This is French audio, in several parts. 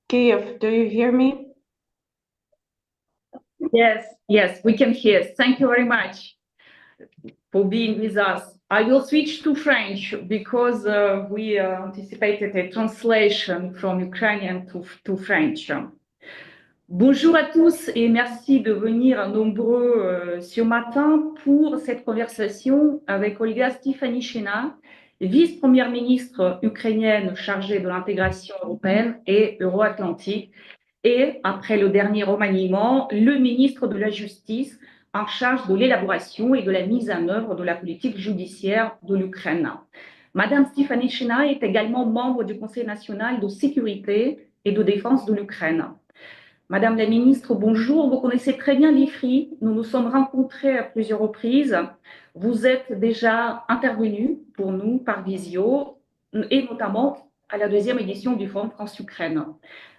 Kiev, do you hear me? Yes, we can hear. Thank you very much for being with us. I will switch to French because we anticipated a translation from Ukrainian to French. Bonjour à tous et merci de venir nombreux ce matin pour cette conversation avec Olga Stefanishyna, vice-première ministre ukrainienne chargée de l'intégration européenne et euro-atlantique, et, après le dernier remaniement, le ministre de la Justice en charge de l'élaboration et de la mise en œuvre de la politique judiciaire de l'Ukraine. Madame Stefanishyna est également membre du Conseil national de sécurité et de défense de l'Ukraine. Madame la ministre, bonjour. Vous connaissez très bien l'IFRI. Nous nous sommes rencontrés à plusieurs reprises. Vous êtes déjà intervenue pour nous par visio et notamment à la deuxième édition du Forum France-Ukraine.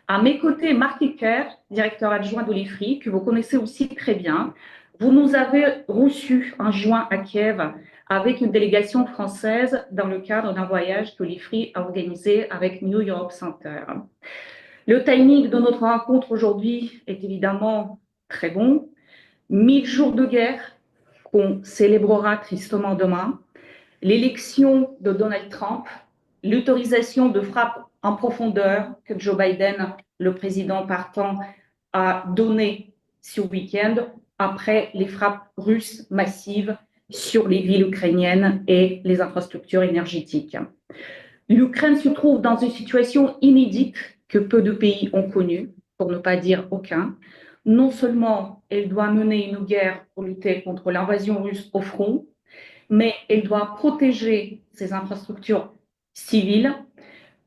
À mes côtés, Marc Ecker, directeur adjoint de l'IFRI, que vous connaissez aussi très bien. Vous nous avez reçus en juin à Kiev avec une délégation française dans le cadre d'un voyage que l'IFRI a organisé avec New Europe Center. Le timing de notre rencontre aujourd'hui est évidemment très bon. 1000 jours de guerre qu'on célébrera tristement demain, l'élection de Donald Trump, l'autorisation de frappe en profondeur que Joe Biden, le président partant, a donnée ce week-end après les frappes russes massives sur les villes ukrainiennes et les infrastructures énergétiques. L'Ukraine se trouve dans une situation inédite que peu de pays ont connue, pour ne pas dire aucun. Non seulement elle doit mener une guerre pour lutter contre l'invasion russe au front, mais elle doit protéger ses infrastructures civiles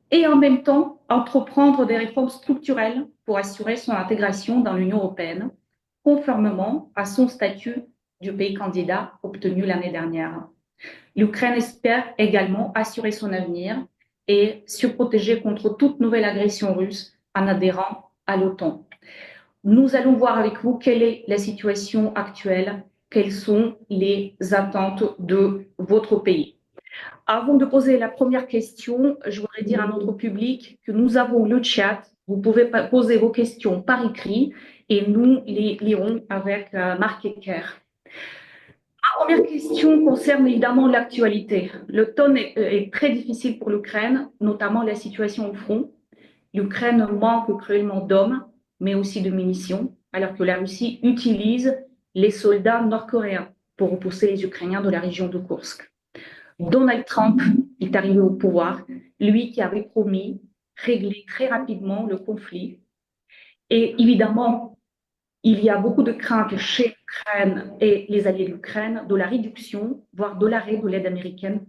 et en même temps entreprendre des réformes structurelles pour assurer son intégration dans l'Union européenne, conformément à son statut du pays candidat obtenu l'année dernière. L'Ukraine espère également assurer son avenir et se protéger contre toute nouvelle agression russe en adhérant à l'OTAN. Nous allons voir avec vous quelle est la situation actuelle, quelles sont les attentes de votre pays. Avant de poser la première question, je voudrais dire à notre public que nous avons le chat. Vous pouvez poser vos questions par écrit et nous les lirons avec Marc Ecker. La première question concerne évidemment l'actualité. Le ton est très difficile pour l'Ukraine, notamment la situation au front. L'Ukraine manque cruellement d'hommes, mais aussi de munitions, alors que la Russie utilise les soldats nord-coréens pour repousser les Ukrainiens de la région de Kursk. Donald Trump est arrivé au pouvoir, lui qui avait promis régler très rapidement le conflit. Et évidemment, il y a beaucoup de craintes chez l'Ukraine et les alliés de l'Ukraine de la réduction, voire de l'arrêt de l'aide américaine.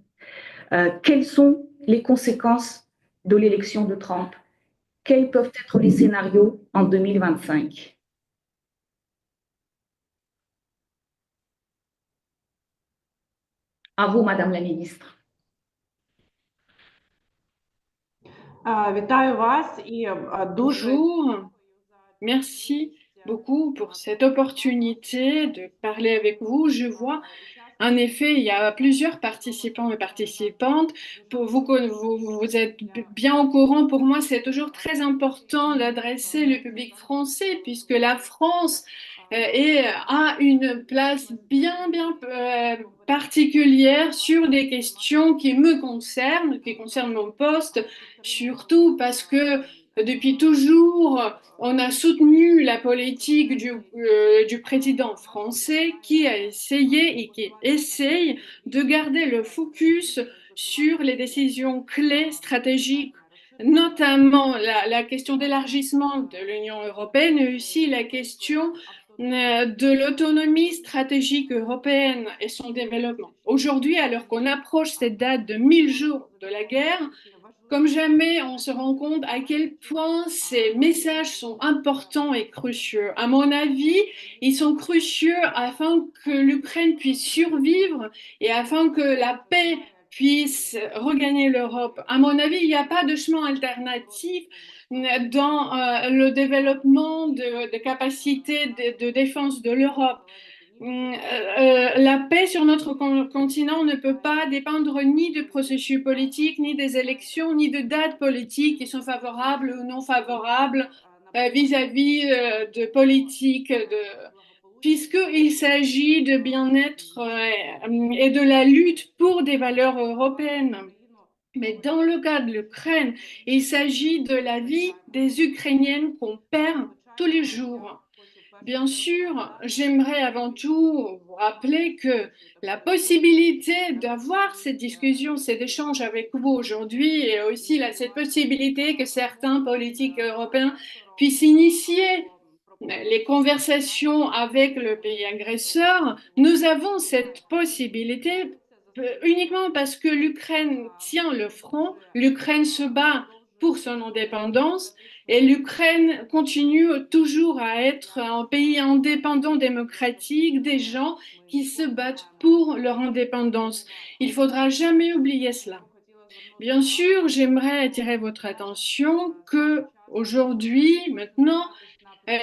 Quelles sont les conséquences de l'élection de Trump? Quels peuvent être les scénarios en 2025? À vous, Madame la Ministre. Вітаю вас і дуже Bonjour, merci beaucoup pour cette opportunité de parler avec vous. Je vois, en effet, il y a plusieurs participants et participantes. Pour vous êtes bien au courant. Pour moi, c'est toujours très important d'adresser le public français puisque la France a une place bien particulière sur des questions qui me concernent, qui concernent mon poste, surtout parce que depuis toujours, on a soutenu la politique du président français qui a essayé et qui essaye de garder le focus sur les décisions clés stratégiques, notamment la question d'élargissement de l'Union européenne et aussi la question de l'autonomie stratégique européenne et son développement. Aujourd'hui, alors qu'on approche cette date de 1000 jours de la guerre, comme jamais, on se rend compte à quel point ces messages sont importants et cruciaux. À mon avis, ils sont cruciaux afin que l'Ukraine puisse survivre et afin que la paix puisse regagner l'Europe. À mon avis, il n'y a pas de chemin alternatif dans le développement de capacités de défense de l'Europe. La paix sur notre continent ne peut pas dépendre ni de processus politiques, ni des élections, ni de dates politiques qui sont favorables ou non favorables vis-à-vis de politique, puisqu'il s'agit de bien-être et de la lutte pour des valeurs européennes. Mais dans le cas de l'Ukraine, il s'agit de la vie des Ukrainiennes qu'on perd tous les jours. Bien sûr, j'aimerais avant tout vous rappeler que la possibilité d'avoir cette discussion, cet échange avec vous aujourd'hui, et aussi cette possibilité que certains politiques européens puissent initier les conversations avec le pays agresseur, nous avons cette possibilité uniquement parce que l'Ukraine tient le front, l'Ukraine se bat pour son indépendance et l'Ukraine continue toujours à être un pays indépendant démocratique, des gens qui se battent pour leur indépendance. Il ne faudra jamais oublier cela. Bien sûr, j'aimerais attirer votre attention que aujourd'hui, maintenant,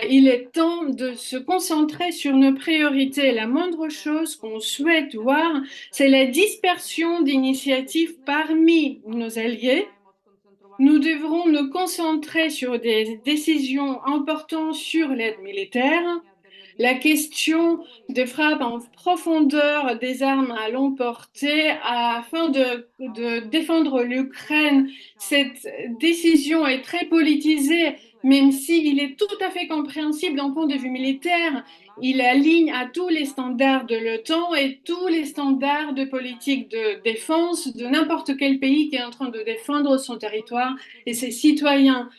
il est temps de se concentrer sur nos priorités. La moindre chose qu'on souhaite voir, c'est la dispersion d'initiatives parmi nos alliés. Nous devrons nous concentrer sur des décisions importantes sur l'aide militaire, la question de frappe en profondeur des armes à longue portée afin de défendre l'Ukraine. Cette décision est très politisée, même s'il est tout à fait compréhensible d'un point de vue militaire. Il aligne à tous les standards de l'OTAN et tous les standards de politique de défense de n'importe quel pays qui est en train de défendre son territoire et ses citoyens.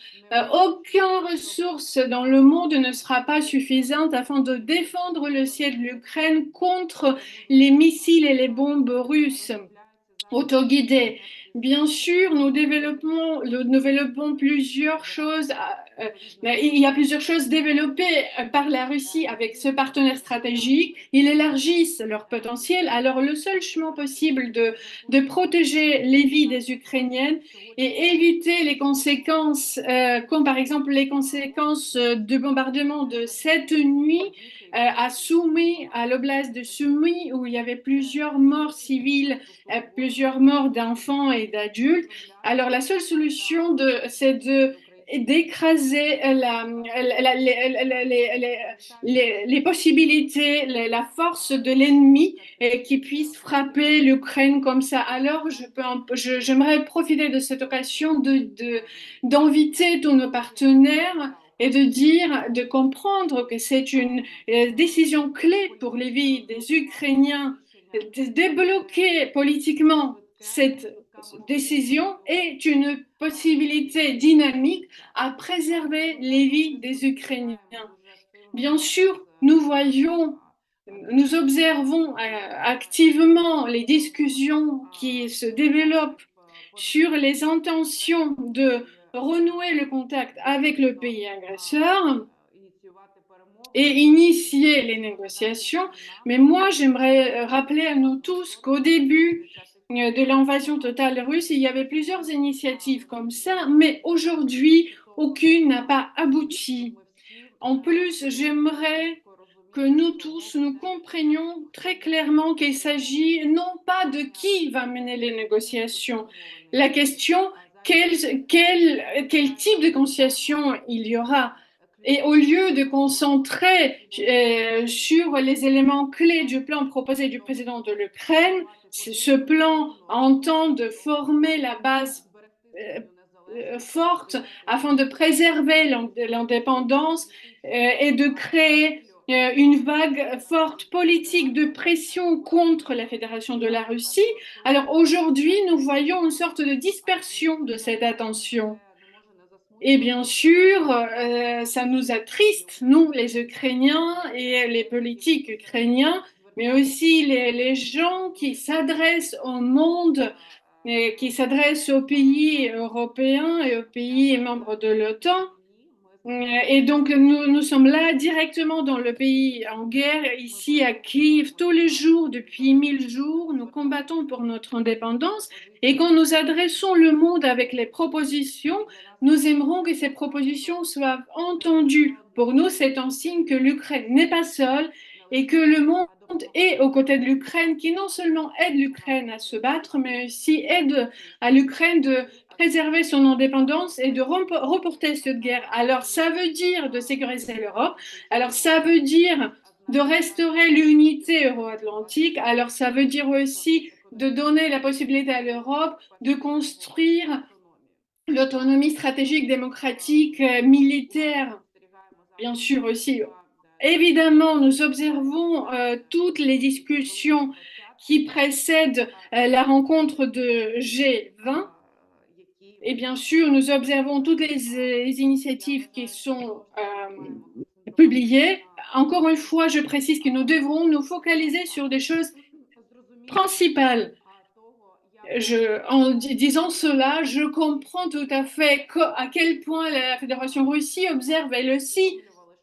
Aucune ressource dans le monde ne sera pas suffisante afin de défendre le ciel de l'Ukraine contre les missiles et les bombes russes autoguidées. Bien sûr, nous développons plusieurs choses. Il y a plusieurs choses développées par la Russie avec ce partenaire stratégique. Ils élargissent leur potentiel. Alors, le seul chemin possible de protéger les vies des Ukrainiennes et éviter les conséquences, comme par exemple les conséquences de bombardement de cette nuit à Soumy, à l'oblast de Soumy, où il y avait plusieurs morts civiles, plusieurs morts d'enfants et d'adultes. Alors, la seule solution, c'est d'écraser les possibilités, la force de l'ennemi qui puisse frapper l'Ukraine comme ça. Alors, j'aimerais profiter de cette occasion d'inviter tous nos partenaires et de comprendre que c'est une décision clé pour les vies des Ukrainiens de débloquer politiquement cette décision est une possibilité dynamique à préserver les vies des Ukrainiens. Bien sûr, nous observons activement les discussions qui se développent sur les intentions de renouer le contact avec le pays agresseur et initier les négociations. Mais moi, j'aimerais rappeler à nous tous qu'au début de l'invasion totale russe, il y avait plusieurs initiatives comme ça, mais aujourd'hui, aucune n'a pas abouti. En plus, j'aimerais que nous tous, nous comprenions très clairement qu'il s'agit non pas de qui va mener les négociations. La question, quel type de négociation il y aura? Et au lieu de concentrer sur les éléments clés du plan proposé du président de l'Ukraine, ce plan entend de former la base forte afin de préserver l'indépendance et de créer une vague forte politique de pression contre la Fédération de la Russie. Alors aujourd'hui, nous voyons une sorte de dispersion de cette attention. Et bien sûr, ça nous attriste, nous, les Ukrainiens et les politiques ukrainiens, mais aussi les gens qui s'adressent au monde, et qui s'adressent aux pays européens et aux pays membres de l'OTAN. Et donc, nous sommes là directement dans le pays en guerre, ici à Kiev, tous les jours, depuis 1000 jours, nous combattons pour notre indépendance. Et quand nous adressons le monde avec les propositions, nous aimerons que ces propositions soient entendues. Pour nous, c'est un signe que l'Ukraine n'est pas seule et que le monde est aux côtés de l'Ukraine, qui non seulement aide l'Ukraine à se battre, mais aussi aide à l'Ukraine de préserver son indépendance et de reporter cette guerre. Alors ça veut dire de sécuriser l'Europe, alors ça veut dire de restaurer l'unité euro-atlantique, alors ça veut dire aussi de donner la possibilité à l'Europe de construire l'autonomie stratégique, démocratique, militaire, bien sûr aussi. Évidemment, nous observons toutes les discussions qui précèdent la rencontre de G20 et bien sûr, nous observons toutes les initiatives qui sont publiées. Encore une fois, je précise que nous devrons nous focaliser sur des choses principales. En disant cela, je comprends tout à fait à quel point la Fédération Russie observe elle aussi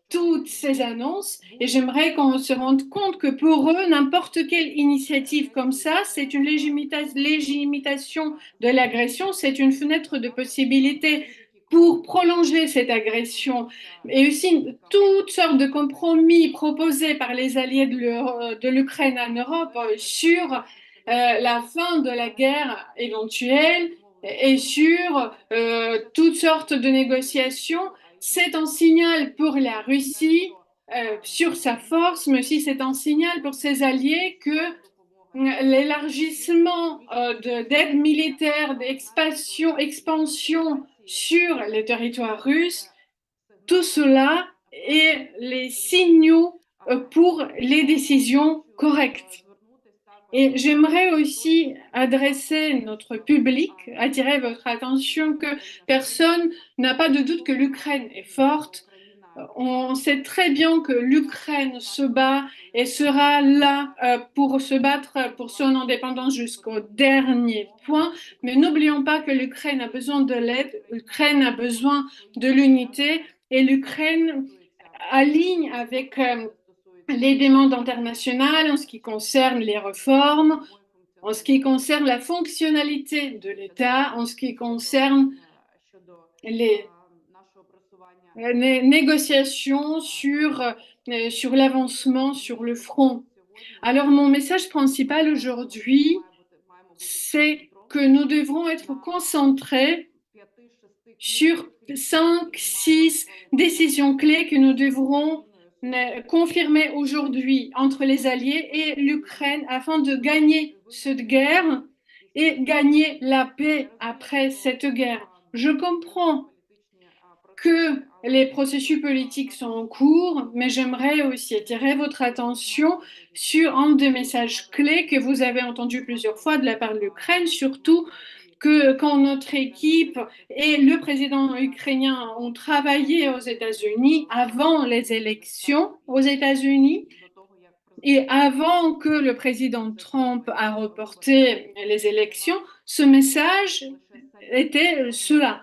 toutes ces annonces et j'aimerais qu'on se rende compte que pour eux, n'importe quelle initiative comme ça, c'est une légitimation de l'agression, c'est une fenêtre de possibilité pour prolonger cette agression et aussi toutes sortes de compromis proposés par les alliés de l'Ukraine en Europe sur la fin de la guerre éventuelle et sur toutes sortes de négociations. C'est un signal pour la Russie sur sa force, mais aussi c'est un signal pour ses alliés que l'élargissement d'aide militaire, expansion sur les territoires russes, tout cela est les signaux pour les décisions correctes. Et j'aimerais aussi adresser notre public, attirer votre attention que personne n'a pas de doute que l'Ukraine est forte. On sait très bien que l'Ukraine se bat et sera là pour se battre pour son indépendance jusqu'au dernier point. Mais n'oublions pas que l'Ukraine a besoin de l'aide, l'Ukraine a besoin de l'unité et l'Ukraine aligne avec les demandes internationales en ce qui concerne les réformes, en ce qui concerne la fonctionnalité de l'État, en ce qui concerne les négociations sur l'avancement sur le front. Alors mon message principal aujourd'hui, c'est que nous devrons être concentrés sur 5, 6 décisions clés que nous devrons confirmer aujourd'hui entre les Alliés et l'Ukraine afin de gagner cette guerre et gagner la paix après cette guerre. Je comprends que les processus politiques sont en cours, mais j'aimerais aussi attirer votre attention sur un des messages clés que vous avez entendu plusieurs fois de la part de l'Ukraine, surtout que quand notre équipe et le président ukrainien ont travaillé aux États-Unis avant les élections aux États-Unis et avant que le président Trump a reporté les élections, ce message était cela.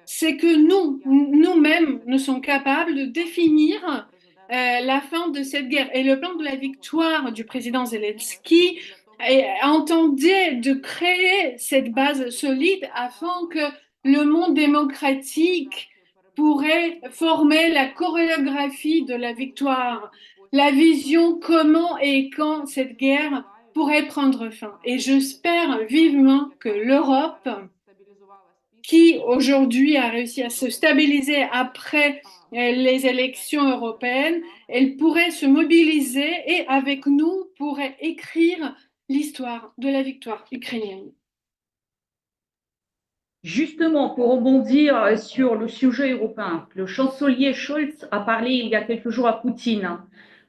C'est que nous-mêmes, nous sommes capables de définir la fin de cette guerre. Et le plan de la victoire du président Zelensky entendait de créer cette base solide afin que le monde démocratique pourrait former la chorégraphie de la victoire, la vision comment et quand cette guerre pourrait prendre fin. Et j'espère vivement que l'Europe, qui aujourd'hui a réussi à se stabiliser après les élections européennes, elle pourrait se mobiliser et avec nous pourrait écrire l'histoire de la victoire ukrainienne. Justement, pour rebondir sur le sujet européen, le chancelier Scholz a parlé il y a quelques jours à Poutine.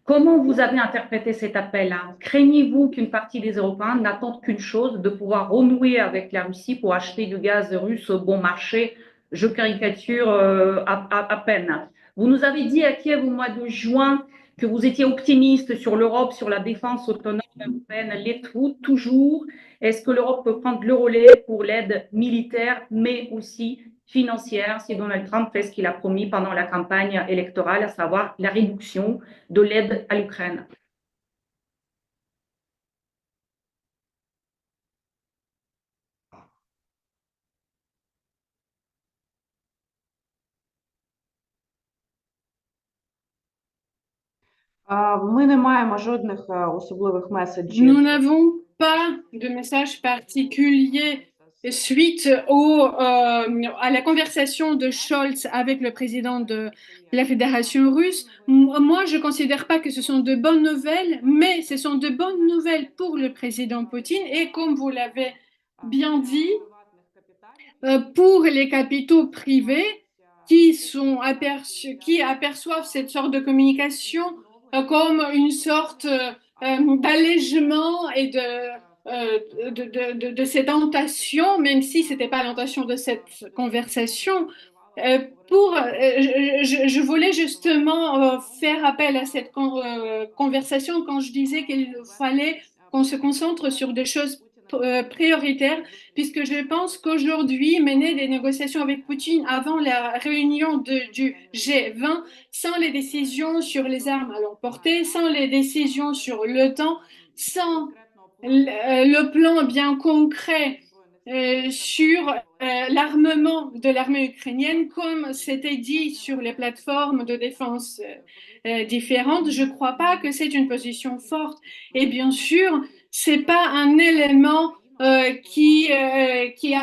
Comment vous avez interprété cet appel-là? Craignez-vous qu'une partie des Européens n'attendent qu'une chose, de pouvoir renouer avec la Russie pour acheter du gaz russe au bon marché? Je caricature à peine. Vous nous avez dit à Kiev au mois de juin que vous étiez optimiste sur l'Europe, sur la défense autonome européenne. L'êtes-vous toujours? Est-ce que l'Europe peut prendre le relais pour l'aide militaire, mais aussi financière, si Donald Trump fait ce qu'il a promis pendant la campagne électorale, à savoir la réduction de l'aide à l'Ukraine? Ми не маємо жодних особливих меседжів. Nous n'avons pas de message particulier suite à la conversation de Scholz avec le président de la Fédération russe. Moi, je ne considère pas que ce sont de bonnes nouvelles, mais ce sont de bonnes nouvelles pour le président Poutine. Et comme vous l'avez bien dit, pour les capitaux privés qui aperçoivent cette sorte de communication comme une sorte d'allègement et de ces tentations, même si ce n'était pas l'intention de cette conversation. Je voulais justement faire appel à cette conversation quand je disais qu'il fallait qu'on se concentre sur des choses prioritaires, puisque je pense qu'aujourd'hui, mener des négociations avec Poutine avant la réunion du G20, sans les décisions sur les armes à longue portée, sans les décisions sur l'OTAN, sans le plan bien concret sur l'armement de l'armée ukrainienne, comme c'était dit sur les plateformes de défense différentes, je ne crois pas que c'est une position forte. Et bien sûr, ce n'est pas un élément qui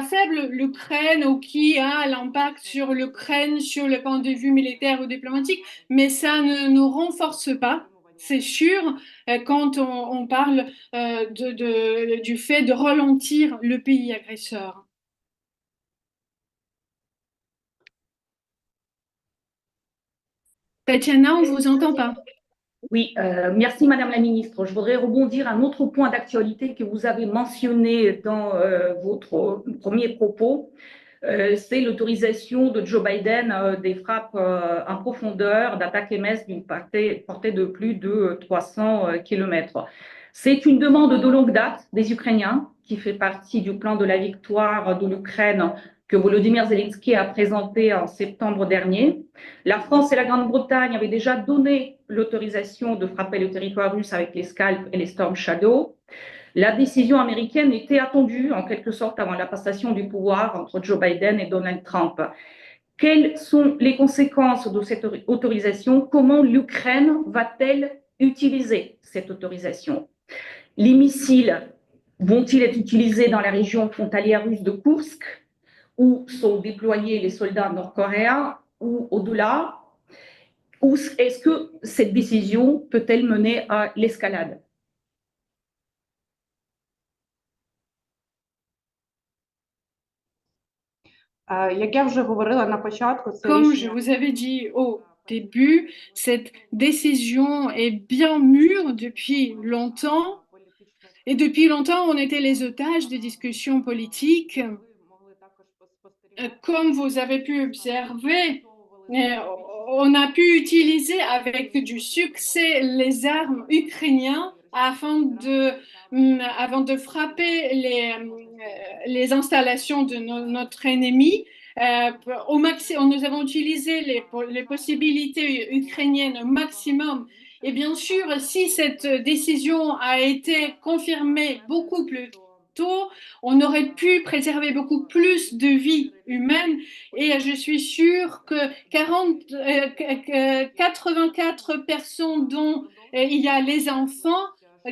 affaible l'Ukraine ou qui a l'impact sur l'Ukraine sur le point de vue militaire ou diplomatique, mais ça ne nous renforce pas, c'est sûr, quand on parle du fait de ralentir le pays agresseur. Tatiana, on ne vous entend pas. Oui, merci Madame la Ministre. Je voudrais rebondir à un autre point d'actualité que vous avez mentionné dans votre premier propos. C'est l'autorisation de Joe Biden des frappes en profondeur d'attaque MS d'une portée de plus de 300 km. C'est une demande de longue date des Ukrainiens qui fait partie du plan de la victoire de l'Ukraine que Volodymyr Zelensky a présenté en septembre dernier. La France et la Grande-Bretagne avaient déjà donné l'autorisation de frapper le territoire russe avec les Scalp et les Storm Shadow. La décision américaine était attendue en quelque sorte avant la passation du pouvoir entre Joe Biden et Donald Trump. Quelles sont les conséquences de cette autorisation? Comment l'Ukraine va-t-elle utiliser cette autorisation? Les missiles vont-ils être utilisés dans la région frontalière russe de Koursk, où sont déployés les soldats nord-coréens, ou au-delà? Ou est-ce que cette décision peut-elle mener à l'escalade? Як я вже говорила на початку, це Comme je рішення vous avais dit au début, cette décision est bien mûre depuis longtemps. Et depuis longtemps, on était les otages des discussions politiques. Comme vous avez pu observer, on a pu utiliser avec du succès les armes ukrainiennes avant de frapper les installations de notre ennemi. Au maximum, nous avons utilisé les possibilités ukrainiennes au maximum. Et bien sûr, si cette décision a été confirmée beaucoup plus tôt, on aurait pu préserver beaucoup plus de vies humaines. Et je suis sûre que 84 personnes, dont il y a les enfants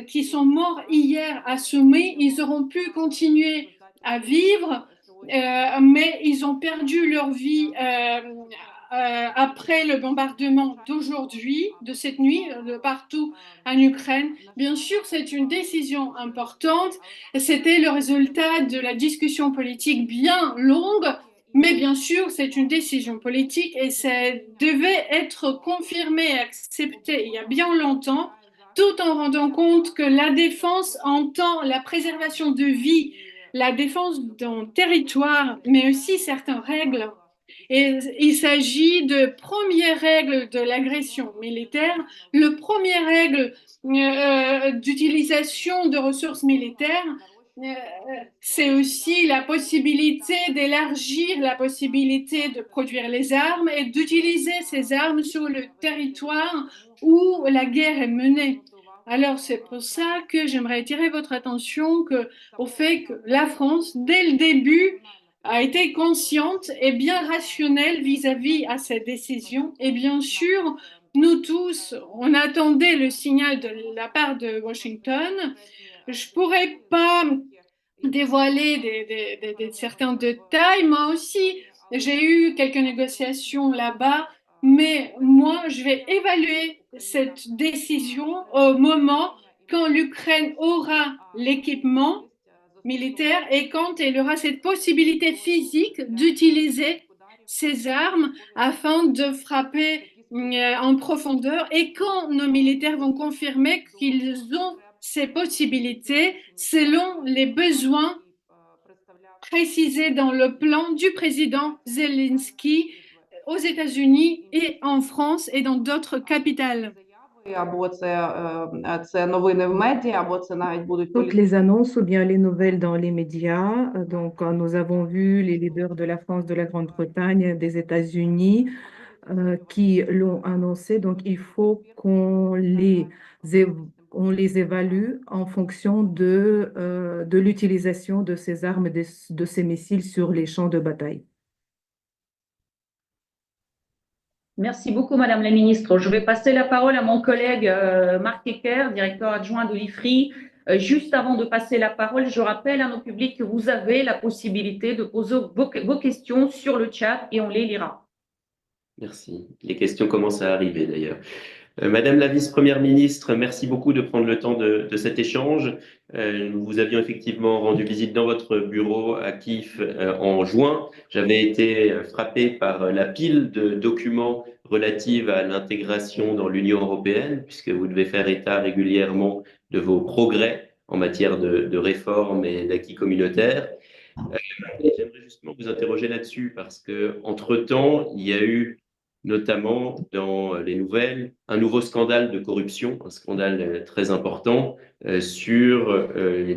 qui sont morts hier à Soumy, ils auront pu continuer à vivre, mais ils ont perdu leur vie après le bombardement d'aujourd'hui, de cette nuit, de partout en Ukraine. Bien sûr, c'est une décision importante. C'était le résultat de la discussion politique bien longue, mais bien sûr, c'est une décision politique et ça devait être confirmé et accepté il y a bien longtemps, tout en rendant compte que la défense entend la préservation de vie, la défense d'un territoire, mais aussi certaines règles. Et il s'agit de première règle de l'agression militaire, le première règle d'utilisation de ressources militaires, c'est aussi la possibilité d'élargir la possibilité de produire les armes et d'utiliser ces armes sur le territoire où la guerre est menée. Alors c'est pour ça que j'aimerais attirer votre attention au fait que la France, dès le début, a été consciente et bien rationnelle vis-à-vis à cette décision. Et bien sûr, nous tous, on attendait le signal de la part de Washington. Je pourrais pas dévoiler certains détails. Moi aussi, j'ai eu quelques négociations là-bas, mais moi, je vais évaluer cette décision au moment quand l'Ukraine aura l'équipement militaire et quand elle aura cette possibilité physique d'utiliser ces armes afin de frapper en profondeur et quand nos militaires vont confirmer qu'ils ont ces possibilités selon les besoins précisés dans le plan du président Zelensky aux États-Unis et en France et dans d'autres capitales. Або це новини в медіа, або це навіть будуть Toutes les annonces ou bien les nouvelles dans les médias. Donc, nous avons vu les leaders de la France, de la Grande-Bretagne, des États-Unis qui l'ont annoncé. Donc, il faut on les évalue en fonction de l'utilisation de ces armes, de ces missiles sur les champs de bataille. Merci beaucoup, Madame la Ministre. Je vais passer la parole à mon collègue Marc Ecker, directeur adjoint de l'IFRI. Juste avant de passer la parole, je rappelle à nos publics que vous avez la possibilité de poser vos questions sur le chat et on les lira. Merci. Les questions commencent à arriver d'ailleurs. Madame la vice-première ministre, merci beaucoup de prendre le temps de cet échange. Nous vous avions effectivement rendu visite dans votre bureau à Kiev en juin. J'avais été frappé par la pile de documents relatifs à l'intégration dans l'Union européenne, puisque vous devez faire état régulièrement de vos progrès en matière de réforme et d'acquis communautaires. Et j'aimerais justement vous interroger là-dessus, parce que entre-temps, il y a eu notamment dans les nouvelles, un nouveau scandale de corruption, un scandale très important sur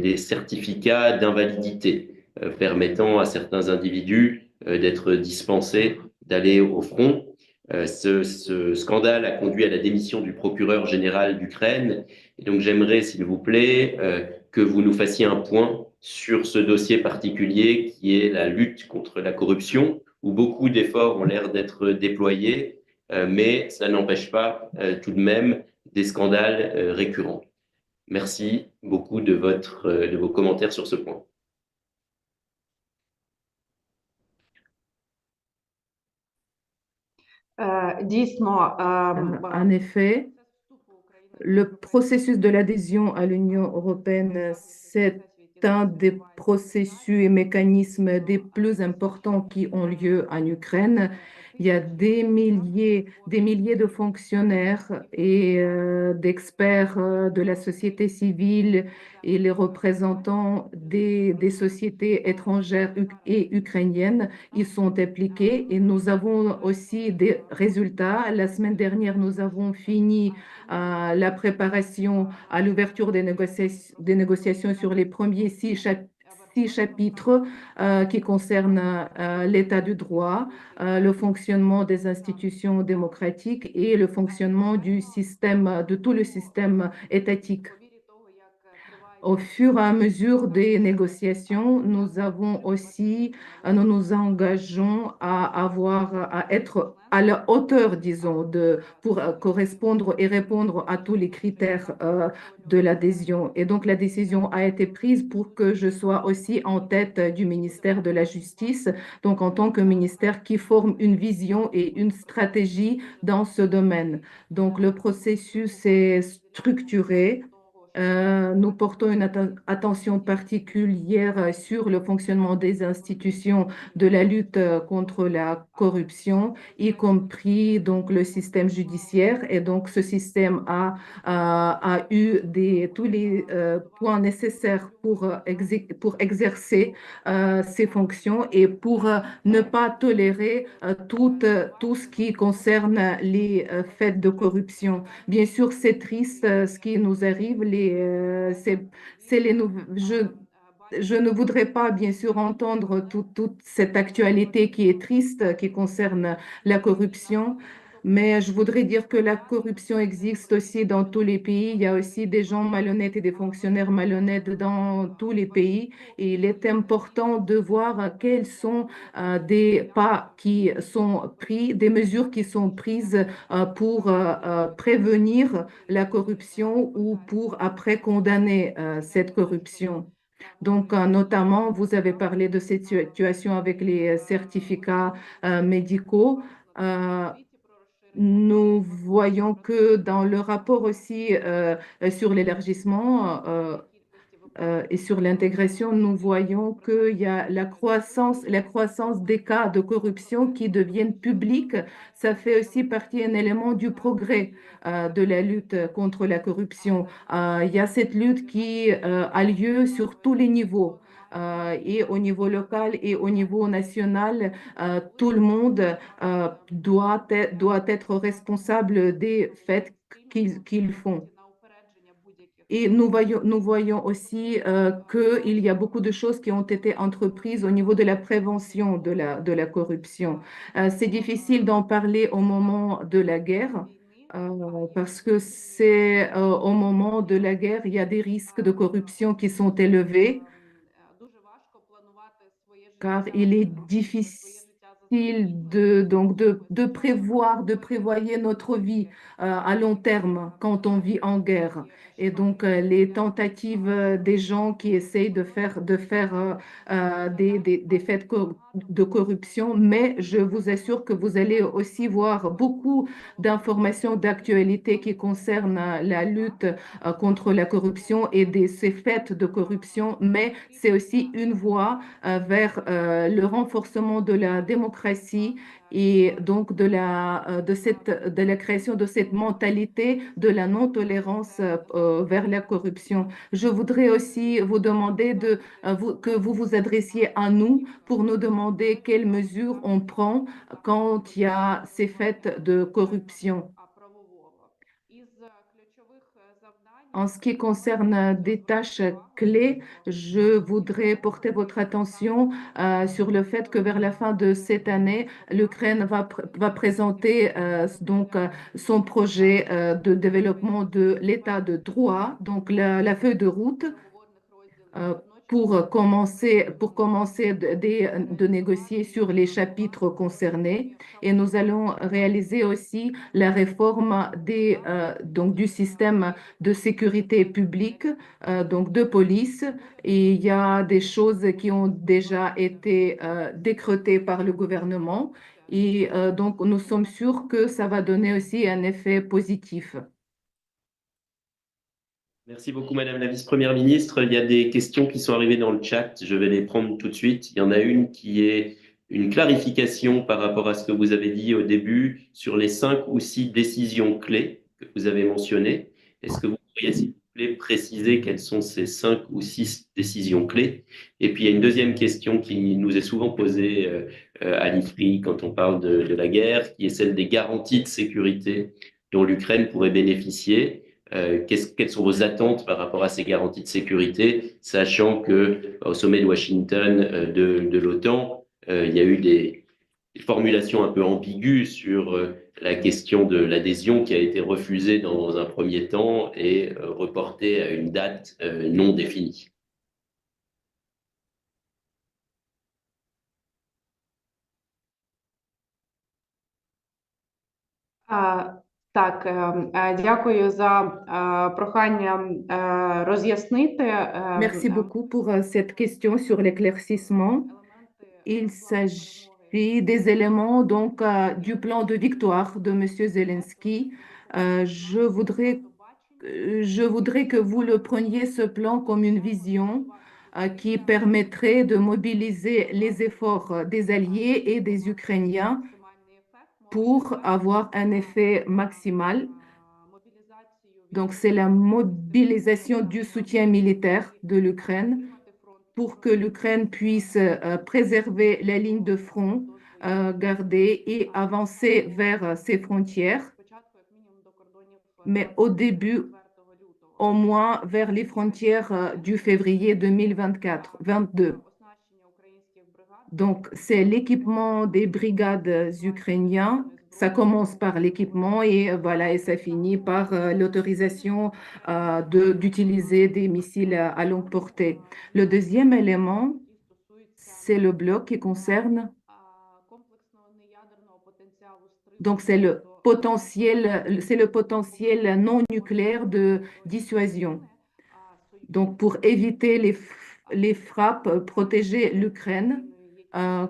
des certificats d'invalidité permettant à certains individus d'être dispensés d'aller au front. Ce scandale a conduit à la démission du procureur général d'Ukraine. Et donc j'aimerais, s'il vous plaît, que vous nous fassiez un point sur ce dossier particulier qui est la lutte contre la corruption, où beaucoup d'efforts ont l'air d'être déployés, mais ça n'empêche pas tout de même des scandales récurrents. Merci beaucoup de vos commentaires sur ce point. Дійсно, En effet, le processus de l'adhésion à l'Union européenne, c'est un des processus et mécanismes des plus importants qui ont lieu en Ukraine. Il y a des milliers de fonctionnaires et d'experts de la société civile et les représentants des sociétés étrangères et ukrainiennes. Ils sont impliqués et nous avons aussi des résultats. La semaine dernière, nous avons fini la préparation à l'ouverture des négociations sur les premiers six chapitres qui concernent l'état du droit, le fonctionnement des institutions démocratiques et le fonctionnement de tout le système étatique. Au fur et à mesure des négociations, nous nous engageons à être à la hauteur, disons, pour correspondre et répondre à tous les critères de l'adhésion. Et donc, la décision a été prise pour que je sois aussi en tête du ministère de la Justice, donc en tant que ministère qui forme une vision et une stratégie dans ce domaine. Donc, le processus est structuré. Nous portons une attention particulière sur le fonctionnement des institutions de la lutte contre la corruption, y compris donc le système judiciaire. Et donc, ce système a eu tous les points nécessaires pour exercer ses fonctions et pour ne pas tolérer tout ce qui concerne les faits de corruption. Bien sûr, c'est triste ce qui nous arrive. Je ne voudrais pas, bien sûr, entendre toute cette actualité qui est triste, qui concerne la corruption. Mais je voudrais dire que la corruption existe aussi dans tous les pays. Il y a aussi des gens malhonnêtes et des fonctionnaires malhonnêtes dans tous les pays. Et il est important de voir quels sont des pas qui sont pris, des mesures qui sont prises pour prévenir la corruption ou pour après condamner cette corruption. Donc, notamment, vous avez parlé de cette situation avec les certificats médicaux. Euh, Nous voyons que dans le rapport aussi sur l'élargissement et sur l'intégration, nous voyons qu'il y a la croissance des cas de corruption qui deviennent publics. Ça fait aussi partie un élément du progrès de la lutte contre la corruption. Il y a cette lutte qui a lieu sur tous les niveaux. Et au niveau local et au niveau national, tout le monde doit être responsable des faits qu'ils font. Et nous voyons aussi qu'il y a beaucoup de choses qui ont été entreprises au niveau de la prévention de la corruption. C'est difficile d'en parler au moment de la guerre. Parce que c'est au moment de la guerre, il y a des risques de corruption qui sont élevés car il est difficile de prévoir, de prévoyer notre vie à long terme quand on vit en guerre. Et donc, les tentatives des gens qui essayent de faire des faits de corruption, mais je vous assure que vous allez aussi voir beaucoup d'informations d'actualité qui concernent la lutte contre la corruption et ces faits de corruption, mais c'est aussi une voie vers le renforcement de la démocratie et donc de la création de cette mentalité de la non-tolérance vers la corruption. Je voudrais aussi vous demander que vous vous adressiez à nous pour nous demander quelles mesures on prend quand il y a ces faits de corruption. En ce qui concerne des tâches clés, je voudrais porter votre attention sur le fait que vers la fin de cette année, l'Ukraine va présenter son projet de développement de l'état de droit, donc la feuille de route euh, pour commencer de négocier sur les chapitres concernés. Et nous allons réaliser aussi la réforme du système de sécurité publique, donc de police. Et il y a des choses qui ont déjà été décrétées par le gouvernement. Et donc, nous sommes sûrs que ça va donner aussi un effet positif. Merci beaucoup, Madame la Vice-Première ministre. Il y a des questions qui sont arrivées dans le chat. Je vais les prendre tout de suite. Il y en a une qui est une clarification par rapport à ce que vous avez dit au début sur les 5 ou 6 décisions clés que vous avez mentionnées. Est-ce que vous pourriez, s'il vous plaît, préciser quelles sont ces 5 ou 6 décisions clés? Et puis, il y a une deuxième question qui nous est souvent posée à l'IFRI quand on parle de la guerre, qui est celle des garanties de sécurité dont l'Ukraine pourrait bénéficier. Quelles sont vos attentes par rapport à ces garanties de sécurité, sachant que au sommet de Washington de l'OTAN, il y a eu des formulations un peu ambiguës sur la question de l'adhésion qui a été refusée dans un premier temps et reportée à une date non définie. Так, дякую за прохання роз'яснити. Merci beaucoup pour cette question sur l'éclaircissement. Il s'agit des éléments donc du plan de victoire de M. Zelensky. Je voudrais que vous le preniez ce plan comme une vision qui permettrait de mobiliser les efforts des Alliés et des Ukrainiens pour avoir un effet maximal. Donc, c'est la mobilisation du soutien militaire de l'Ukraine pour que l'Ukraine puisse préserver la ligne de front, garder et avancer vers ses frontières, mais au début, au moins vers les frontières du février 2022. Donc, c'est l'équipement des brigades ukrainiennes Ça commence par l'équipement et voilà, et ça finit par l'autorisation d'utiliser des missiles à longue portée. Le deuxième élément, c'est le bloc qui concerne, donc c'est le potentiel non nucléaire de dissuasion. Donc pour éviter les frappes, protéger l'Ukraine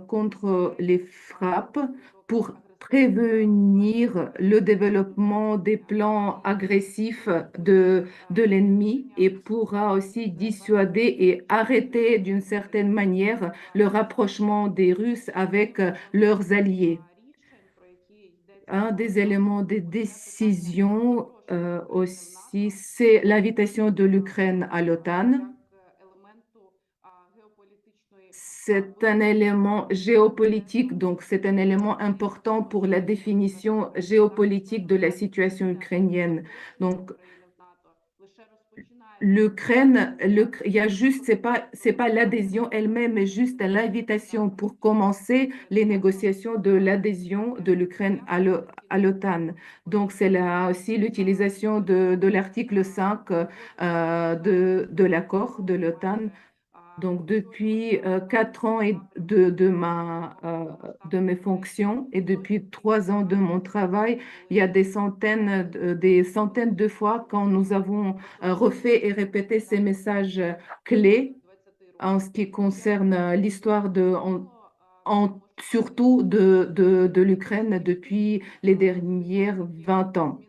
contre les frappes, pour prévenir le développement des plans agressifs de l'ennemi et pourra aussi dissuader et arrêter d'une certaine manière le rapprochement des Russes avec leurs alliés. Un des éléments des décisions aussi, c'est l'invitation de l'Ukraine à l'OTAN. C'est un élément géopolitique, donc c'est un élément important pour la définition géopolitique de la situation ukrainienne. Donc, l'Ukraine, il y a juste, c'est pas l'adhésion elle-même, mais juste l'invitation pour commencer les négociations de l'adhésion de l'Ukraine à l'OTAN. Donc, c'est là aussi l'utilisation de l'article 5 de l'accord de l'OTAN. Donc, depuis 4 ans et de mes fonctions et depuis 3 ans de mon travail, il y a des centaines de fois quand nous avons refait et répété ces messages clés en ce qui concerne l'histoire surtout de l'Ukraine depuis les dernières 20 ans.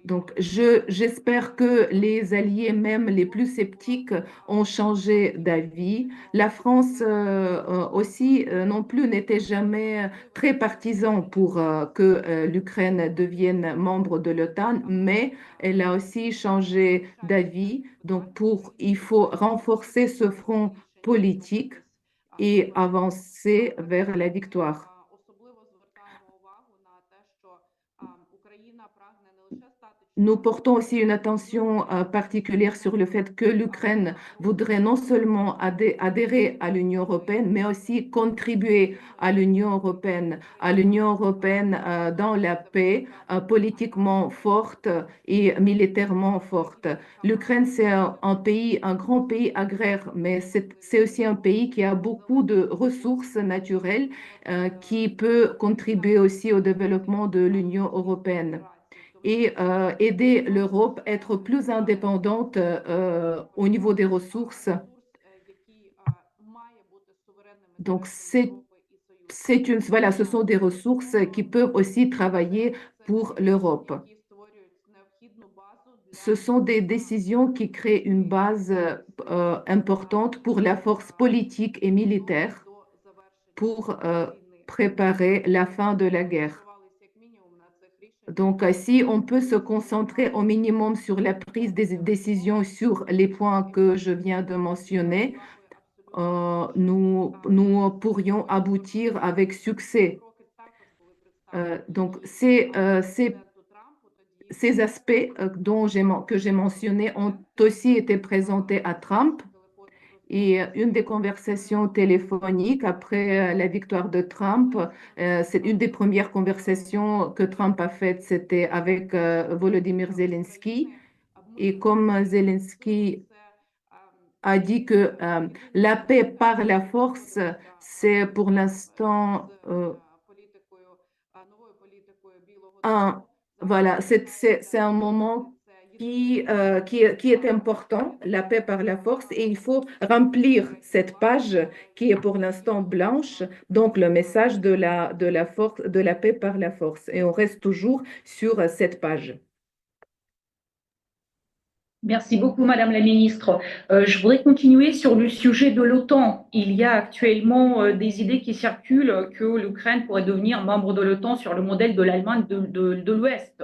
Donc, j'espère que les alliés, même les plus sceptiques, ont changé d'avis. La France aussi non plus n'était jamais très partisan pour que l'Ukraine devienne membre de l'OTAN, mais elle a aussi changé d'avis. Donc, il faut renforcer ce front politique et avancer vers la victoire. Nous portons aussi une attention particulière sur le fait que l'Ukraine voudrait non seulement adhérer à l'Union européenne, mais aussi contribuer à l'Union européenne dans la paix politiquement forte et militairement forte. L'Ukraine, c'est un grand pays agraire, mais c'est aussi un pays qui a beaucoup de ressources naturelles qui peut contribuer aussi au développement de l'Union européenne et aider l'Europe à être plus indépendante au niveau des ressources. Donc, voilà, ce sont des ressources qui peuvent aussi travailler pour l'Europe. Ce sont des décisions qui créent une base importante pour la force politique et militaire pour préparer la fin de la guerre. Donc, si on peut se concentrer au minimum sur la prise des décisions sur les points que je viens de mentionner, nous pourrions aboutir avec succès. Donc, ces aspects que j'ai mentionnés ont aussi été présentés à Trump. Et une des conversations téléphoniques après la victoire de Trump, c'est une des premières conversations que Trump a faites, c'était avec Volodymyr Zelensky. Et comme Zelensky a dit que la paix par la force, c'est pour l'instant voilà, c'est un moment qui est important, la paix par la force, et il faut remplir cette page qui est pour l'instant blanche, donc le message de la force, de la paix par la force. Et on reste toujours sur cette page. Merci beaucoup, Madame la Ministre. Je voudrais continuer sur le sujet de l'OTAN. Il y a actuellement des idées qui circulent que l'Ukraine pourrait devenir membre de l'OTAN sur le modèle de l'Allemagne de l'Ouest.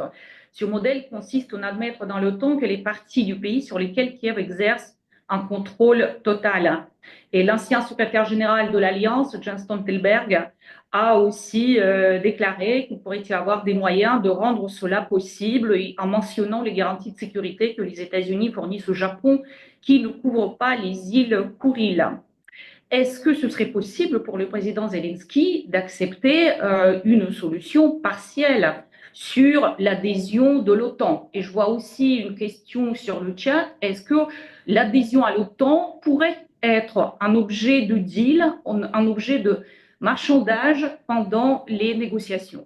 Ce modèle consiste en admettre dans l'OTAN que les parties du pays sur lesquelles Kiev exerce un contrôle total. Et l'ancien secrétaire général de l'Alliance, Jens Stoltenberg, a aussi déclaré qu'il pourrait y avoir des moyens de rendre cela possible en mentionnant les garanties de sécurité que les États-Unis fournissent au Japon qui ne couvrent pas les îles Kuriles. est-ce que ce serait possible pour le président Zelensky d'accepter une solution partielle sur l'adhésion de l'OTAN? Et je vois aussi une question sur le chat. Est-ce que l'adhésion à l'OTAN pourrait être un objet de deal, un objet de marchandage pendant les négociations?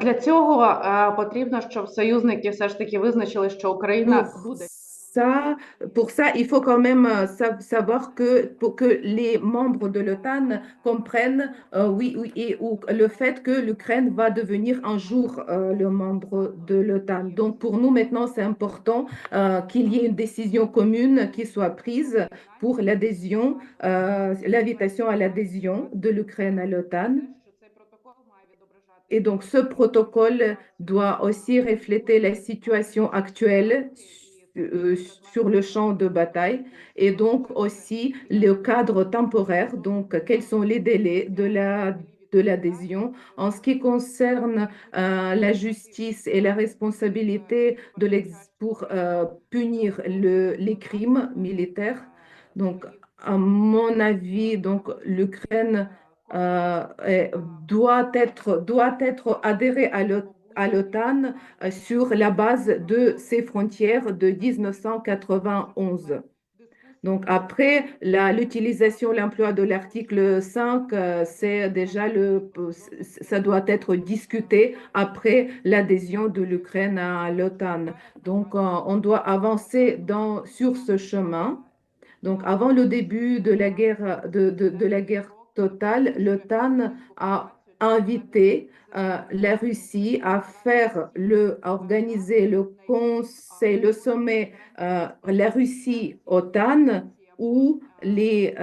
Для цього потрібно, щоб союзники все ж таки визначили, що Україна Pour буде. ça, pour ça, il faut quand même savoir que pour que les membres de l'OTAN comprennent, oui, oui, et ou, le fait que l'Ukraine va devenir un jour le membre de l'OTAN. Donc, pour nous, maintenant, c'est important qu'il y ait une décision commune qui soit prise pour l'adhésion, l'invitation à l'adhésion de l'Ukraine à l'OTAN. Et donc, ce protocole doit aussi refléter la situation actuelle sur le champ de bataille et donc aussi le cadre temporaire, donc quels sont les délais de l'adhésion. En ce qui concerne la justice et la responsabilité pour punir les crimes militaires, donc à mon avis, donc l'Ukraine doit être adhéré à l'OTAN sur la base de ses frontières de 1991. Donc après, l'utilisation, l'emploi de l'article 5, c'est déjà ça doit être discuté après l'adhésion de l'Ukraine à l'OTAN. Donc on doit avancer sur ce chemin. Donc, avant le début de la guerre, de la guerre totale, l'OTAN a invité la Russie à à organiser le conseil, le sommet la Russie-OTAN où les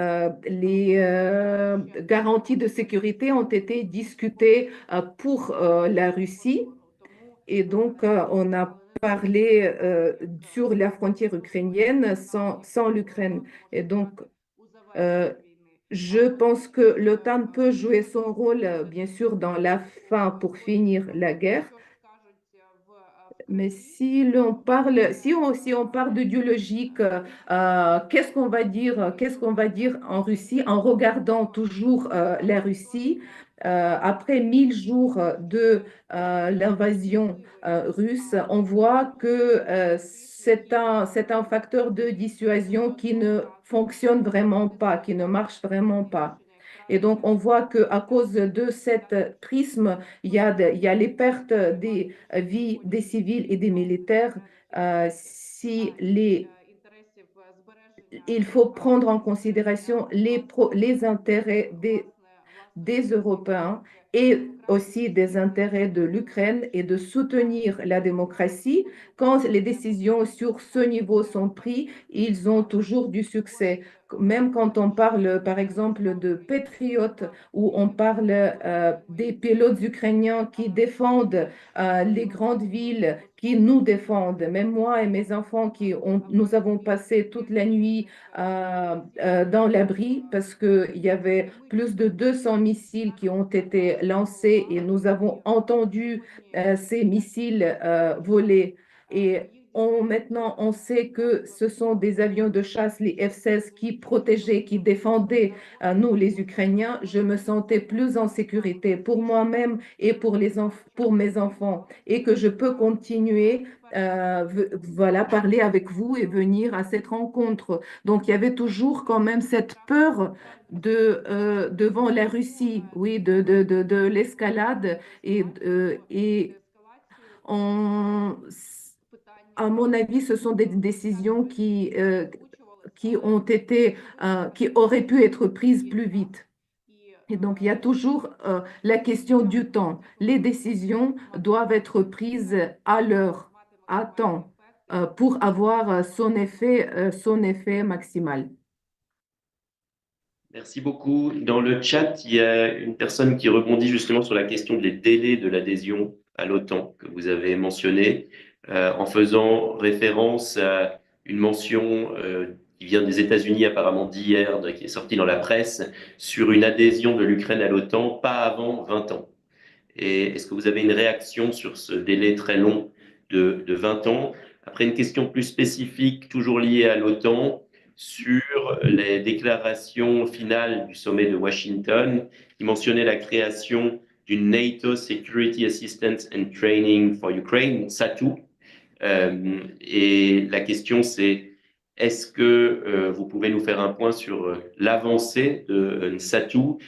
garanties de sécurité ont été discutées pour la Russie. Et donc, on a parlé sur la frontière ukrainienne sans l'Ukraine. Et donc, je pense que l'OTAN peut jouer son rôle, bien sûr, dans la fin pour finir la guerre. Mais si on parle d'idéologique, qu'est-ce qu'on va dire en Russie en regardant toujours la Russie après 1000 jours de l'invasion russe, on voit que c'est un facteur de dissuasion qui ne fonctionne vraiment pas, qui ne marche vraiment pas. Et donc, on voit qu'à cause de cette prisme, il y a les pertes des vies des civils et des militaires. Il faut prendre en considération les intérêts des Européens et aussi des intérêts de l'Ukraine et de soutenir la démocratie. Quand les décisions sur ce niveau sont prises, ils ont toujours du succès. Même quand on parle, par exemple, de patriotes ou on parle des pilotes ukrainiens qui défendent les grandes villes, qui nous défendent. Même moi et mes enfants, nous avons passé toute la nuit dans l'abri parce qu'il y avait plus de 200 missiles qui ont été lancés et nous avons entendu ces missiles voler. Et maintenant, on sait que ce sont des avions de chasse, les F-16, qui protégeaient, qui défendaient nous, les Ukrainiens. Je me sentais plus en sécurité pour moi-même et pour mes enfants et que je peux continuer voilà, parler avec vous et venir à cette rencontre. Donc, il y avait toujours quand même cette peur devant la Russie, oui, de l'escalade et on, à mon avis, ce sont des décisions qui qui auraient pu être prises plus vite. Et donc, il y a toujours la question du temps. Les décisions doivent être prises à l'heure, à temps, pour avoir son effet maximal. Merci beaucoup. Dans le chat, il y a une personne qui rebondit justement sur la question des délais de l'adhésion à l'OTAN que vous avez mentionné, en faisant référence à une mention qui vient des États-Unis apparemment d'hier, qui est sorti dans la presse, sur une adhésion de l'Ukraine à l'OTAN pas avant 20 ans. Et est-ce que vous avez une réaction sur ce délai très long de 20 ans? Après, une question plus spécifique, toujours liée à l'OTAN, sur les déclarations finales du sommet de Washington, qui mentionnait la création d'une NATO Security Assistance and Training for Ukraine, SATU. Et la question, c'est est-ce que vous pouvez nous faire un point sur l'avancée de SATU,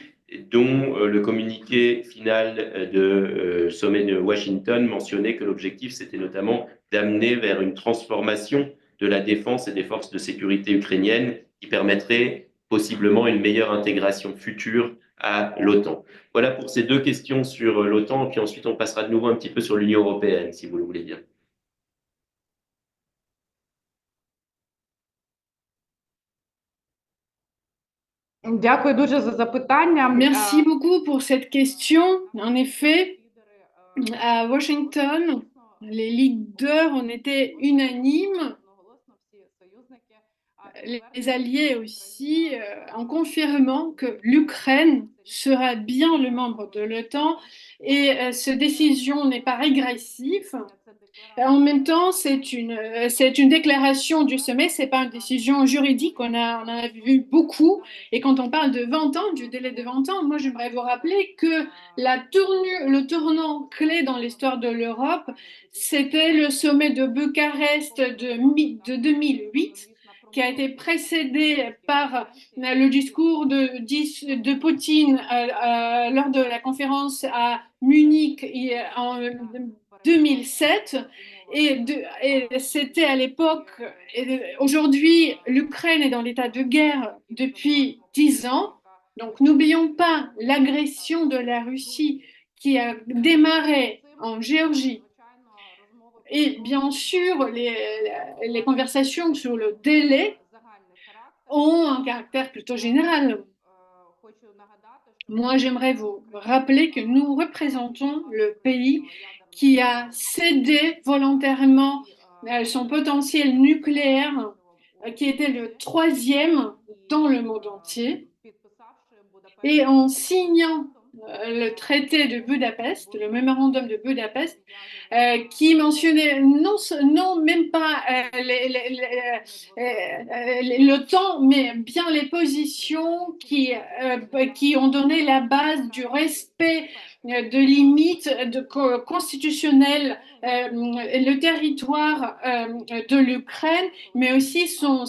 dont le communiqué final de sommet de Washington mentionnait que l'objectif, c'était notamment d'amener vers une transformation de la défense et des forces de sécurité ukrainiennes qui permettrait possiblement une meilleure intégration future à l'OTAN. Voilà pour ces deux questions sur l'OTAN, puis ensuite on passera de nouveau un petit peu sur l'Union européenne, si vous le voulez bien. Дякую дуже за запитання. Merci beaucoup pour cette question. En effet, à Washington, les leaders ont été unanimes, les alliés aussi, en confirmant que l'Ukraine sera bien le membre de l'OTAN et cette décision n'est pas régressive. En même temps, c'est une déclaration du sommet, c'est pas une décision juridique. On en a vu beaucoup. Et quand on parle de 20 ans, du délai de 20 ans, moi j'aimerais vous rappeler que le tournant clé dans l'histoire de l'Europe, c'était le sommet de Bucarest de 2008, qui a été précédé par le discours de Poutine lors de la conférence à Munich en 2007. Et c'était à l'époque, aujourd'hui, l'Ukraine est dans l'état de guerre depuis 10 ans. Donc, n'oublions pas l'agression de la Russie qui a démarré en Géorgie. Et bien sûr, les conversations sur le délai ont un caractère plutôt général. Moi, j'aimerais vous rappeler que nous représentons le pays qui a cédé volontairement son potentiel nucléaire, qui était le 3e dans le monde entier. Et en signant le traité de Budapest, le mémorandum de Budapest, qui mentionnait non même pas l'OTAN, mais bien les positions qui ont donné la base du respect de limites constitutionnelles, le territoire de l'Ukraine, mais aussi sa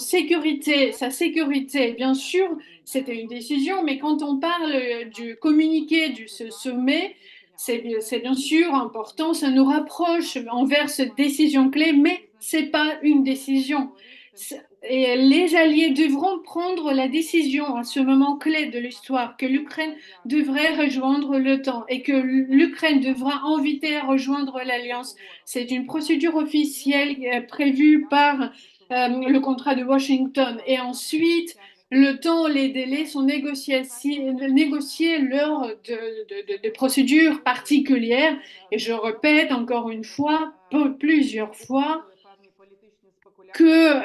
sécurité. Bien sûr, c'était une décision, mais quand on parle du communiqué de ce sommet, c'est bien sûr important, ça nous rapproche envers cette décision clé, mais ce n'est pas une décision. Et les alliés devront prendre la décision à ce moment clé de l'histoire que l'Ukraine devrait rejoindre l'OTAN et que l'Ukraine devra inviter à rejoindre l'Alliance. C'est une procédure officielle prévue par le contrat de Washington. Et ensuite, le temps, les délais sont négociés lors de procédures particulières. Et je répète encore une fois, plusieurs fois, que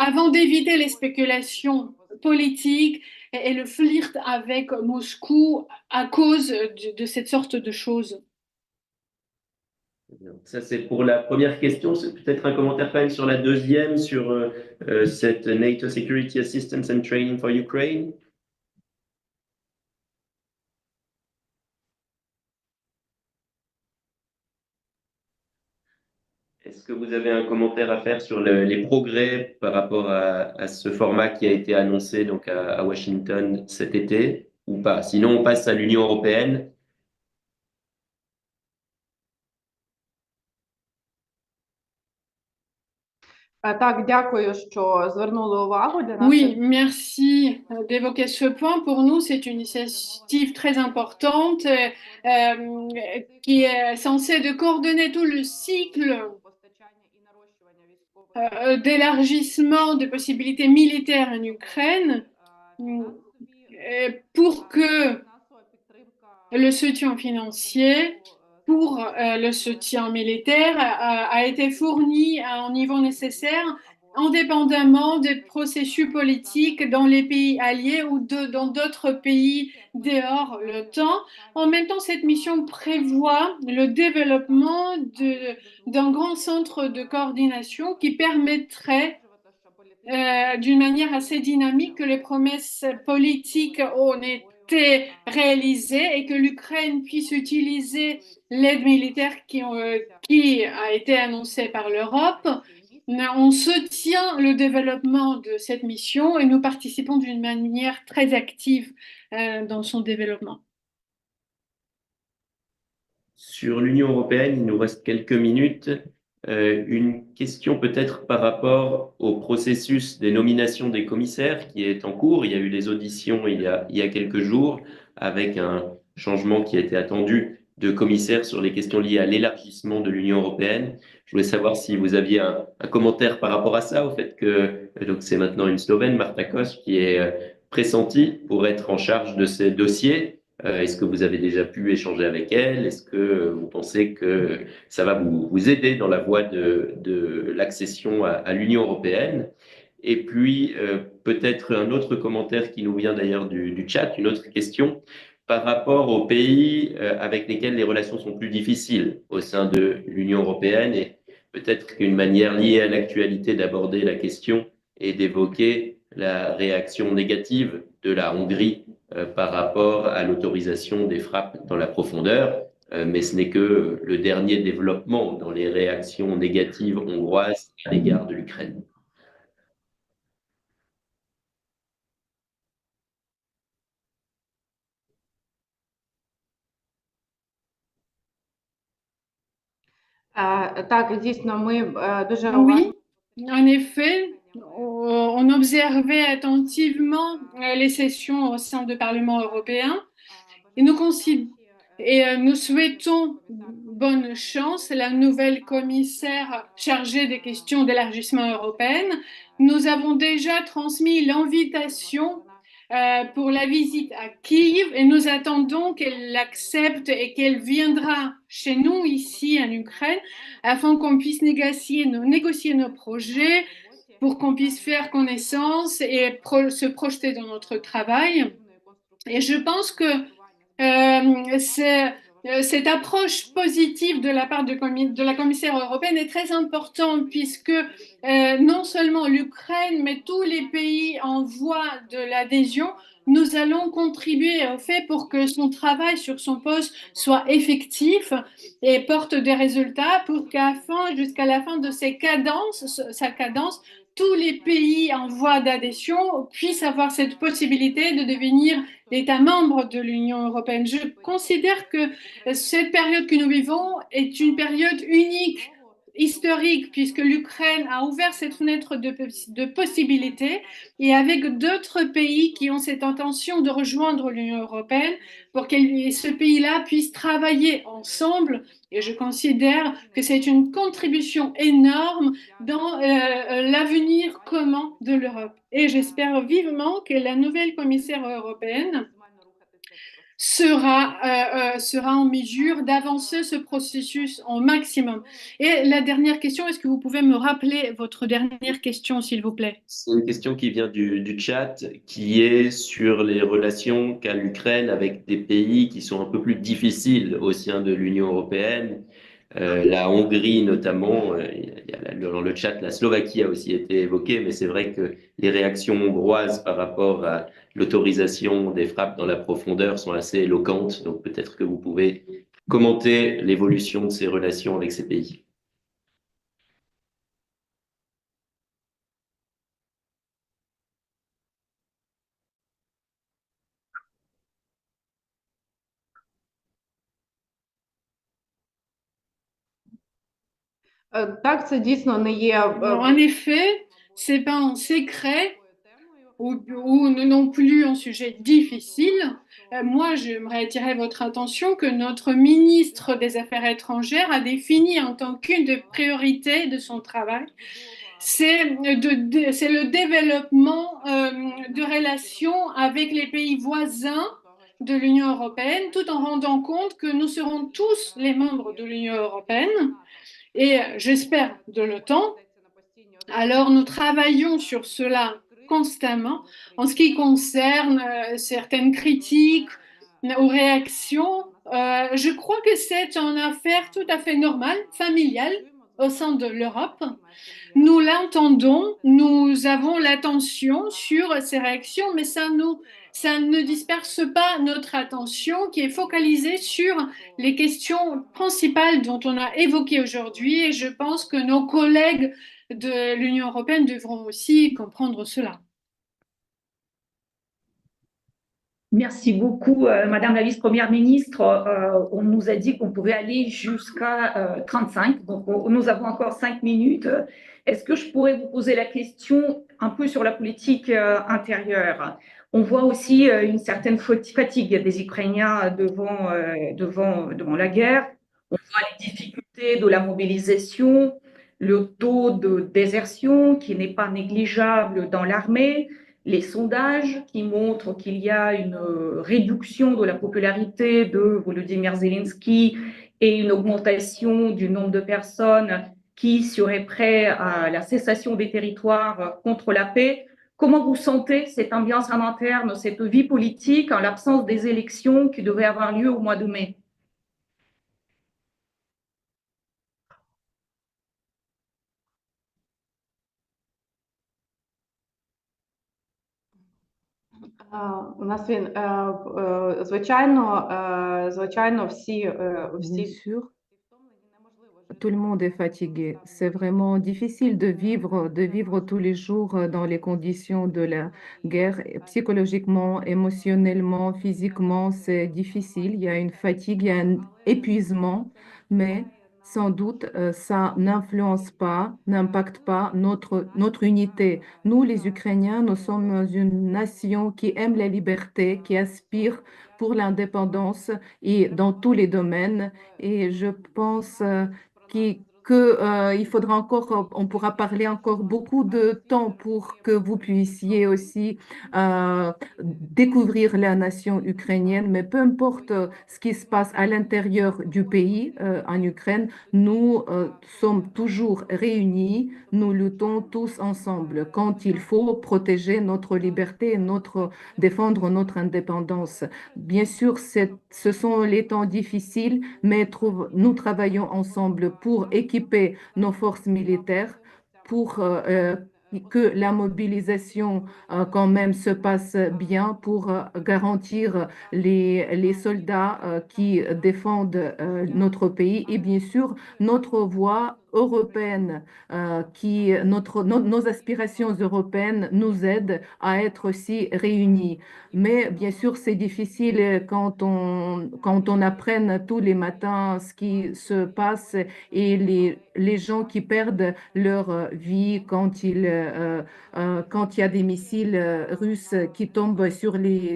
avant d'éviter les spéculations politiques et le flirt avec Moscou à cause de cette sorte de choses. Ça, c'est pour la première question. C'est peut-être un commentaire quand même sur la deuxième, sur cette NATO Security Assistance and Training for Ukraine. Est-ce que vous avez un commentaire à faire sur les progrès par rapport à ce format qui a été annoncé donc à Washington cet été ou pas? Sinon, on passe à l'Union européenne. Так, дякую, що звернули увагу для Oui, merci d'évoquer ce point. Pour nous, c'est une initiative très importante qui est censée de coordonner tout le cycle d'élargissement de possibilités militaires en Ukraine pour que le soutien financier pour le soutien militaire a été fourni à un niveau nécessaire indépendamment des processus politiques dans les pays alliés ou dans d'autres pays dehors l'OTAN. En même temps, cette mission prévoit le développement d'un grand centre de coordination qui permettrait d'une manière assez dynamique que les promesses politiques ont été réalisées et que l'Ukraine puisse utiliser l'aide militaire qui a été annoncée par l'Europe. On soutient le développement de cette mission et nous participons d'une manière très active dans son développement. Sur l'Union européenne, il nous reste quelques minutes. Une question peut-être par rapport au processus des nominations des commissaires qui est en cours. Il y a eu les auditions il y a quelques jours avec un changement qui était attendu de commissaire sur les questions liées à l'élargissement de l'Union européenne. Je voulais savoir si vous aviez un commentaire par rapport à ça, au fait que donc c'est maintenant une Slovène, Marta Kos, qui est pressentie pour être en charge de ces dossiers. Est-ce que vous avez déjà pu échanger avec elle? Est-ce que vous pensez que ça va vous aider dans la voie de l'accession à l'Union européenne? Et puis, peut-être un autre commentaire qui nous vient d'ailleurs du chat, une autre question par rapport aux pays avec lesquels les relations sont plus difficiles au sein de l'Union européenne et peut-être qu'une manière liée à l'actualité d'aborder la question est d'évoquer la réaction négative de la Hongrie par rapport à l'autorisation des frappes dans la profondeur. Mais ce n'est que le dernier développement dans les réactions négatives hongroises à l'égard de l'Ukraine. Так, дійсно, ми дуже Oui, en effet, on observait attentivement les sessions au sein du Parlement européen et nous souhaitons bonne chance à la nouvelle commissaire chargée des questions d'élargissement européenne. Nous avons déjà transmis l'invitation pour la visite à Kiev et nous attendons qu'elle l'accepte et qu'elle viendra chez nous ici en Ukraine afin qu'on puisse négocier nos projets, pour qu'on puisse faire connaissance et se projeter dans notre travail. Et je pense que cette approche positive de la part de la commissaire européenne est très importante puisque non seulement l'Ukraine, mais tous les pays en voie de l'adhésion, nous allons contribuer au fait pour que son travail sur son poste soit effectif et porte des résultats pour jusqu'à la fin de sa cadence, tous les pays en voie d'adhésion puissent avoir cette possibilité de devenir l'État membre de l'Union européenne. Je considère que cette période que nous vivons est une période unique, historique, puisque l'Ukraine a ouvert cette fenêtre de possibilités et avec d'autres pays qui ont cette intention de rejoindre l'Union européenne pour que ce pays-là puisse travailler ensemble. Et je considère que c'est une contribution énorme dans l'avenir commun de l'Europe. Et j'espère vivement que la nouvelle commissaire européenne sera en mesure d'avancer ce processus au maximum. Et la dernière question, est-ce que vous pouvez me rappeler votre dernière question, s'il vous plaît? C'est une question qui vient du chat, qui est sur les relations qu'a l'Ukraine avec des pays qui sont un peu plus difficiles au sein de l'Union européenne. La Hongrie notamment, dans le chat, la Slovaquie a aussi été évoquée, mais c'est vrai que les réactions hongroises par rapport à l'autorisation des frappes dans la profondeur sont assez éloquentes. Donc peut-être que vous pouvez commenter l'évolution de ces relations avec ces pays. Так, це дійсно не є. En effet, c'est pas un secret ou non plus un sujet difficile. Moi, j'aimerais attirer votre attention que notre ministre des Affaires étrangères a défini en tant qu'une des priorités de son travail, c'est le développement de relations avec les pays voisins de l'Union européenne, tout en rendant compte que nous serons tous les membres de l'Union européenne et j'espère de l'OTAN. Alors, nous travaillons sur cela constamment. En ce qui concerne certaines critiques ou réactions, je crois que c'est une affaire tout à fait normale, familiale au sein de l'Europe. Nous l'entendons, nous avons l'attention sur ces réactions, mais ça ne disperse pas notre attention qui est focalisée sur les questions principales dont on a évoqué aujourd'hui, et je pense que nos collègues de l'Union européenne devront aussi comprendre cela. Merci beaucoup, Madame la vice-première ministre. On nous a dit qu'on pouvait aller jusqu'à 35, donc nous avons encore 5 minutes. Est-ce que je pourrais vous poser la question un peu sur la politique intérieure? On voit aussi une certaine fatigue des Ukrainiens devant la guerre. On voit les difficultés de la mobilisation, le taux de désertion qui n'est pas négligeable dans l'armée, les sondages qui montrent qu'il y a une réduction de la popularité de Volodymyr Zelensky et une augmentation du nombre de personnes qui seraient prêtes à la cessation des territoires contre la paix. Comment vous sentez cette ambiance en interne, cette vie politique en l'absence des élections qui devaient avoir lieu au mois de mai? У нас він, звичайно, всі Bien sûr, tout le monde est fatigué. C'est vraiment difficile de vivre tous les jours dans les conditions de la guerre. Psychologiquement, émotionnellement, physiquement, c'est difficile. Il y a une fatigue, il y a un épuisement, mais sans doute, ça n'influence pas, n'impacte pas notre unité. Nous, les Ukrainiens, nous sommes une nation qui aime la liberté, qui aspire pour l'indépendance et dans tous les domaines. Et je pense il faudra encore, on pourra parler encore beaucoup de temps pour que vous puissiez aussi découvrir la nation ukrainienne. Mais peu importe ce qui se passe à l'intérieur du pays, en Ukraine, nous sommes toujours réunis, nous luttons tous ensemble quand il faut protéger notre liberté, défendre notre indépendance. Bien sûr, ce sont les temps difficiles, mais nous travaillons ensemble pour équiper nos forces militaires, pour que la mobilisation quand même se passe bien, pour garantir les soldats qui défendent notre pays et bien sûr notre voix européenne, nos aspirations européennes nous aident à être aussi réunis. Mais bien sûr, c'est difficile quand on apprenne tous les matins ce qui se passe et les gens qui perdent leur vie quand il y a des missiles russes qui tombent sur les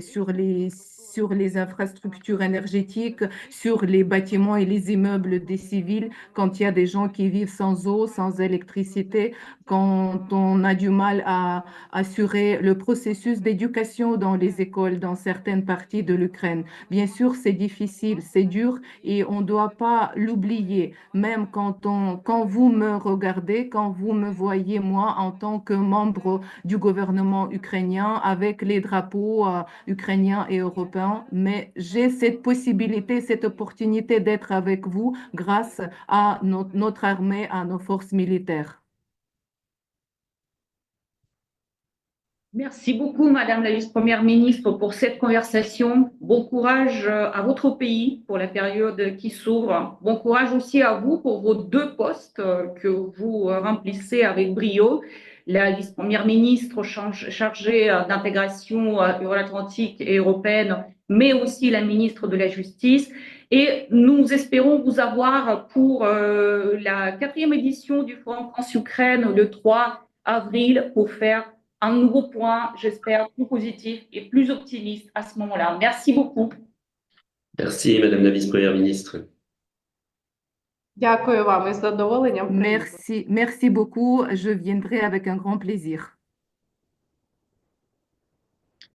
infrastructures énergétiques, sur les bâtiments et les immeubles des civils, quand il y a des gens qui vivent sans eau, sans électricité, quand on a du mal à assurer le processus d'éducation dans les écoles dans certaines parties de l'Ukraine. Bien sûr, c'est difficile, c'est dur et on ne doit pas l'oublier. Même quand vous me regardez, quand vous me voyez, moi, en tant que membre du gouvernement ukrainien, avec les drapeaux ukrainiens et européens, mais j'ai cette possibilité, cette opportunité d'être avec vous grâce à notre armée, à nos forces militaires. Merci beaucoup, Madame la vice-première ministre, pour cette conversation. Bon courage à votre pays pour la période qui s'ouvre. Bon courage aussi à vous pour vos 2 postes que vous remplissez avec brio. La vice-première ministre chargée d'intégration euro-atlantique et européenne, mais aussi la ministre de la Justice. Et nous espérons vous avoir pour la 4e édition du Forum France-Ukraine le 3 avril pour faire un nouveau point, j'espère, plus positif et plus optimiste à ce moment-là. Merci beaucoup. Merci, Madame la vice-première ministre. Дякую вам із задоволенням. Merci beaucoup. Je viendrai avec un grand plaisir.